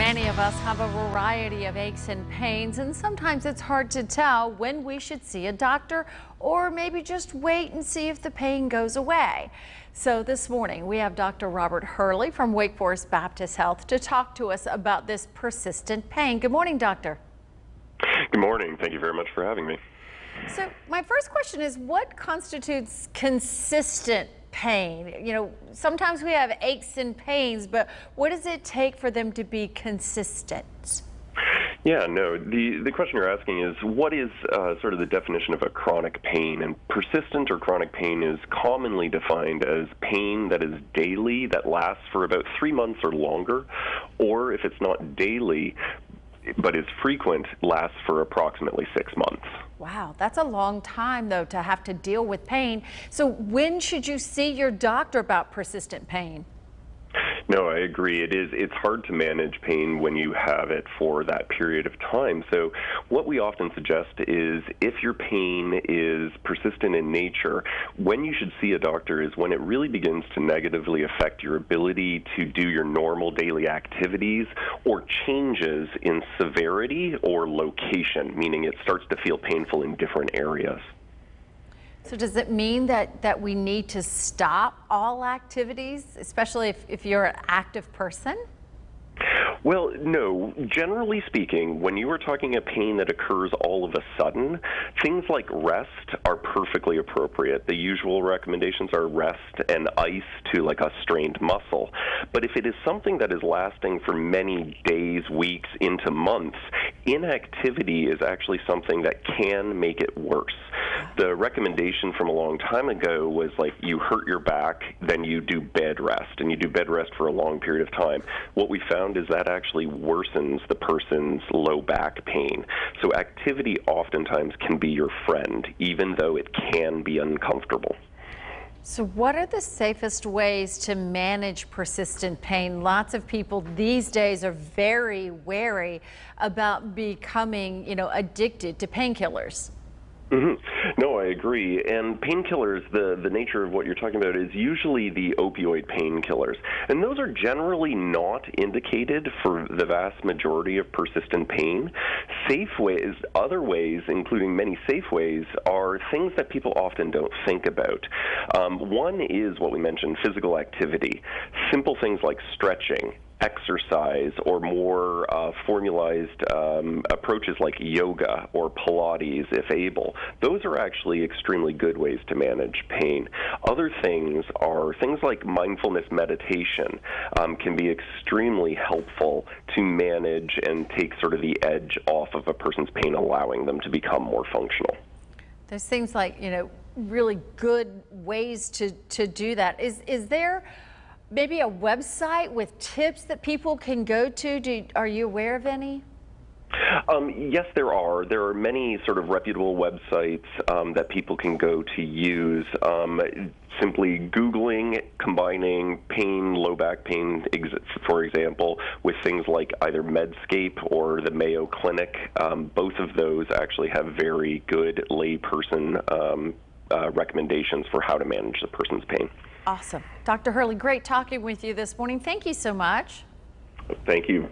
Many of us have a variety of aches and pains, and sometimes it's hard to tell when we should see a doctor or maybe just wait and see if the pain goes away. So this morning we have Dr. Robert Hurley from Wake Forest Baptist Health to talk to us about this persistent pain. Good morning, doctor. Good morning. Thank you very much for having me. So my first question is, what constitutes consistent pain? You know, sometimes we have aches and pains, but what does it take for them to be consistent? Yeah, no, the question you're asking is, what is sort of the definition of a chronic pain? And persistent or chronic pain is commonly defined as pain that is daily, that lasts for about 3 months or longer, or if it's not daily, but is frequent, lasts for approximately 6 months. Wow, that's a long time, though, to have to deal with pain. So when should you see your doctor about persistent pain? No, I agree. It's hard to manage pain when you have it for that period of time. So what we often suggest is, if your pain is persistent in nature, when you should see a doctor is when it really begins to negatively affect your ability to do your normal daily activities, or changes in severity or location, meaning it starts to feel painful in different areas. So does it mean that we need to stop all activities, especially if you're an active person? Well, no. Generally speaking, when you are talking a pain that occurs all of a sudden, things like rest are perfectly appropriate. The usual recommendations are rest and ice to like a strained muscle. But if it is something that is lasting for many days, weeks, into months, inactivity is actually something that can make it worse. The recommendation from a long time ago was, like, you hurt your back, then you do bed rest, and you do bed rest for a long period of time. What we found is that actually worsens the person's low back pain. So activity oftentimes can be your friend, even though it can be uncomfortable. So what are the safest ways to manage persistent pain? Lots of people these days are very wary about becoming, addicted to painkillers. No, I agree. And painkillers, the nature of what you're talking about is usually the opioid painkillers. And those are generally not indicated for the vast majority of persistent pain. Safe ways, other ways, including many safe ways, are things that people often don't think about. One is what we mentioned, physical activity. Simple things like stretching, exercise, or more formalized approaches like yoga or Pilates, if able. Those are actually extremely good ways to manage pain. Other things are things like mindfulness meditation can be extremely helpful to manage and take sort of the edge off of a person's pain, allowing them to become more functional. There's things like, really good ways to do that. Is there maybe a website with tips that people can go to? Are you aware of any? Yes, there are. There are many sort of reputable websites that people can go to use. Simply Googling, combining pain, low back pain, for example, with things like either Medscape or the Mayo Clinic. Both of those actually have very good layperson recommendations for how to manage the person's pain. Awesome. Dr. Hurley, great talking with you this morning. Thank you so much. Thank you.